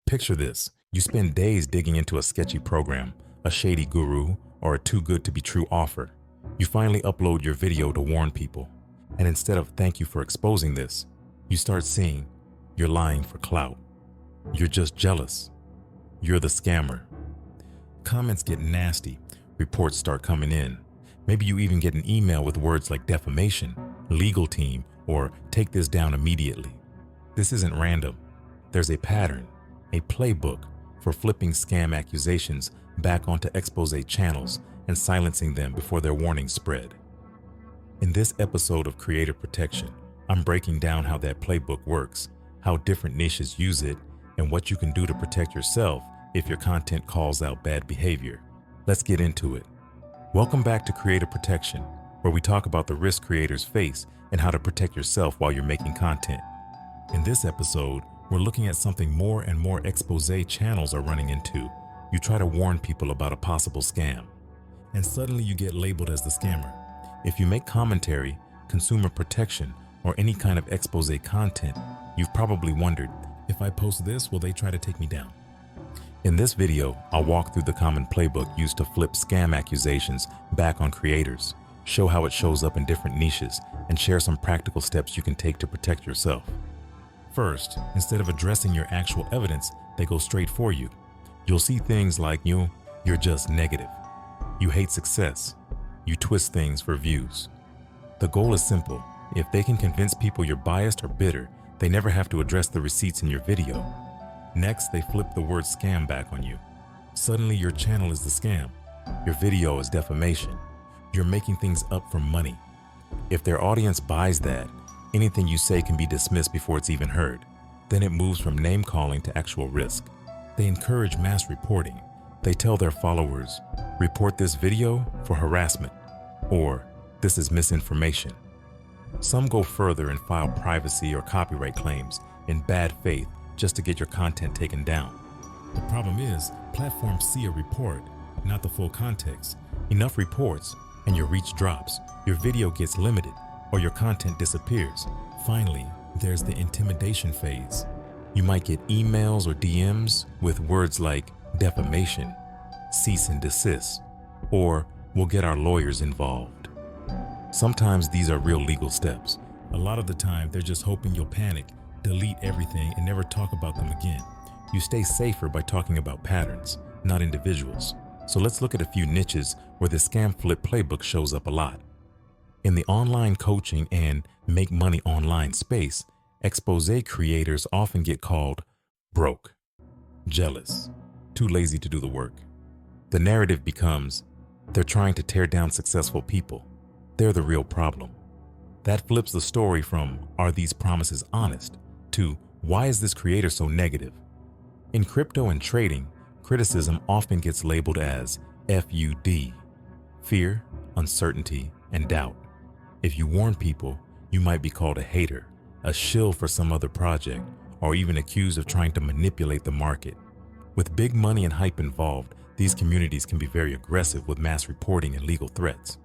Picture this. You spend days digging into a sketchy program, a shady guru, or a too good to be true offer. You finally upload your video to warn people. And instead of "thank you for exposing this," you start seeing "you're lying for clout. You're just jealous. You're the scammer." Comments get nasty. Reports start coming in. Maybe you even get an email with words like defamation, legal team, or "take this down immediately." This isn't random. There's a pattern, a playbook for flipping scam accusations back onto expose channels and silencing them before their warnings spread. In this episode of Creator Protection, I'm breaking down how that playbook works, how different niches use it, and what you can do to protect yourself if your content calls out bad behavior. Let's get into it. Welcome back to Creator Protection, where we talk about the risks creators face and how to protect yourself while you're making content. In this episode, we're looking at something more and more expose channels are running into. You try to warn people about a possible scam, and suddenly you get labeled as the scammer. If you make commentary, consumer protection, or any kind of expose content, you've probably wondered, if I post this, will they try to take me down? In this video, I'll walk through the common playbook used to flip scam accusations back on creators, show how it shows up in different niches, and share some practical steps you can take to protect yourself. First, instead of addressing your actual evidence, they go straight for you. You'll see things like you're just negative. You hate success. You twist things for views. The goal is simple. If they can convince people you're biased or bitter, they never have to address the receipts in your video. Next, they flip the word scam back on you. Suddenly, your channel is the scam. Your video is defamation. You're making things up for money. If their audience buys that, anything you say can be dismissed before it's even heard. Then it moves from name calling to actual risk. They encourage mass reporting. They tell their followers, "Report this video for harassment," or "This is misinformation." Some go further and file privacy or copyright claims in bad faith just to get your content taken down. The problem is, platforms see a report, not the full context. Enough reports, and your reach drops, your video gets limited, or your content disappears. Finally, there's the intimidation phase. You might get emails or DMs with words like defamation, cease and desist, or "we'll get our lawyers involved." Sometimes these are real legal steps. A lot of the time, they're just hoping you'll panic, delete everything, and never talk about them again. You stay safer by talking about patterns, not individuals. So let's look at a few niches where the scam flip playbook shows up a lot. In the online coaching and make money online space, expose creators often get called broke, jealous, too lazy to do the work. The narrative becomes, they're trying to tear down successful people. They're the real problem. That flips the story from, are these promises honest, to, why is this creator so negative? In crypto and trading, criticism often gets labeled as FUD, fear, uncertainty, and doubt. If you warn people, you might be called a hater, a shill for some other project, or even accused of trying to manipulate the market. With big money and hype involved, these communities can be very aggressive with mass reporting and legal threats.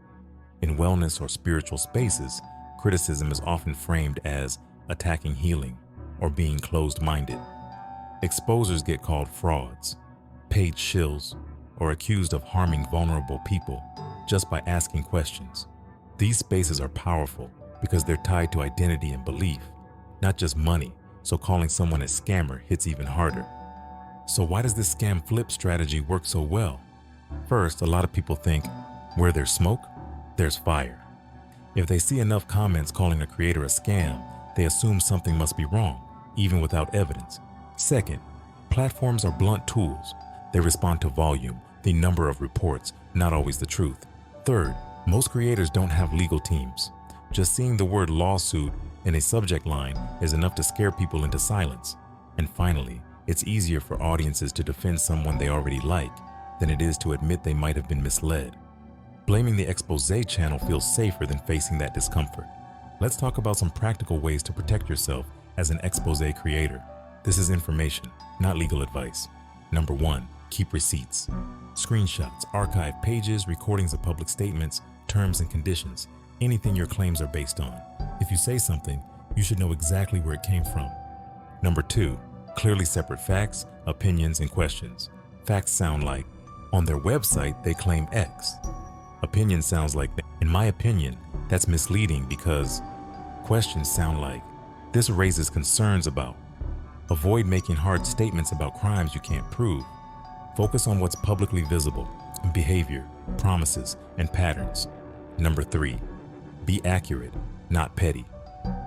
In wellness or spiritual spaces, criticism is often framed as attacking healing or being closed-minded. Exposers get called frauds, paid shills, or accused of harming vulnerable people just by asking questions. These spaces are powerful because they're tied to identity and belief, not just money, so calling someone a scammer hits even harder. So why does this scam flip strategy work so well? First, a lot of people think, where there's smoke, there's fire. If they see enough comments calling a creator a scam, they assume something must be wrong, even without evidence. Second, platforms are blunt tools. They respond to volume, the number of reports, not always the truth. Third, most creators don't have legal teams. Just seeing the word lawsuit in a subject line is enough to scare people into silence. And finally, it's easier for audiences to defend someone they already like than it is to admit they might have been misled. Blaming the expose channel feels safer than facing that discomfort. Let's talk about some practical ways to protect yourself as an expose creator. This is information, not legal advice. Number 1, keep receipts. Screenshots, archive pages, recordings of public statements, terms and conditions, anything your claims are based on. If you say something, you should know exactly where it came from. Number 2, Clearly separate facts, opinions, and questions. Facts sound like, on their website, they claim X. Opinion sounds like, in my opinion, that's misleading because questions sound like, this raises concerns about. Avoid making hard statements about crimes you can't prove. Focus on what's publicly visible, behavior, promises, and patterns. Number 3, be accurate, not petty.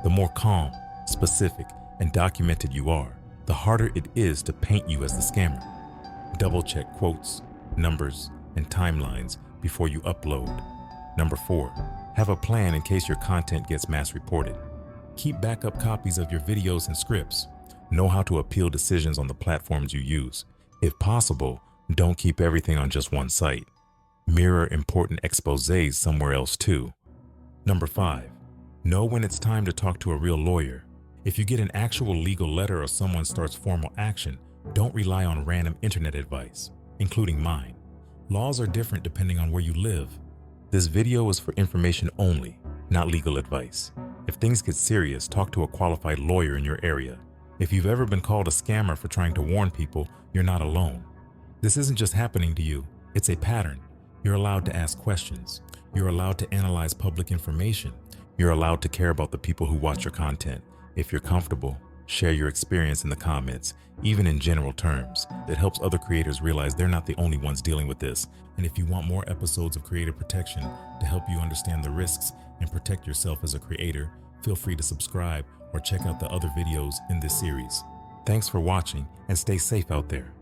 The more calm, specific, and documented you are, the harder it is to paint you as the scammer. Double-check quotes, numbers, and timelines before you upload. Number 4, have a plan in case your content gets mass reported. Keep backup copies of your videos and scripts. Know how to appeal decisions on the platforms you use. If possible, don't keep everything on just one site. Mirror important exposés somewhere else too. Number 5, know when it's time to talk to a real lawyer. If you get an actual legal letter or someone starts formal action, don't rely on random internet advice, including mine. Laws are different depending on where you live. This video is for information only, not legal advice. If things get serious, talk to a qualified lawyer in your area. If you've ever been called a scammer for trying to warn people, you're not alone. This isn't just happening to you, it's a pattern. You're allowed to ask questions. You're allowed to analyze public information. You're allowed to care about the people who watch your content. If you're comfortable, share your experience in the comments, even in general terms. It helps other creators realize they're not the only ones dealing with this. And if you want more episodes of creator protection to help you understand the risks and protect yourself as a creator, feel free to subscribe or check out the other videos in this series. Thanks for watching and stay safe out there.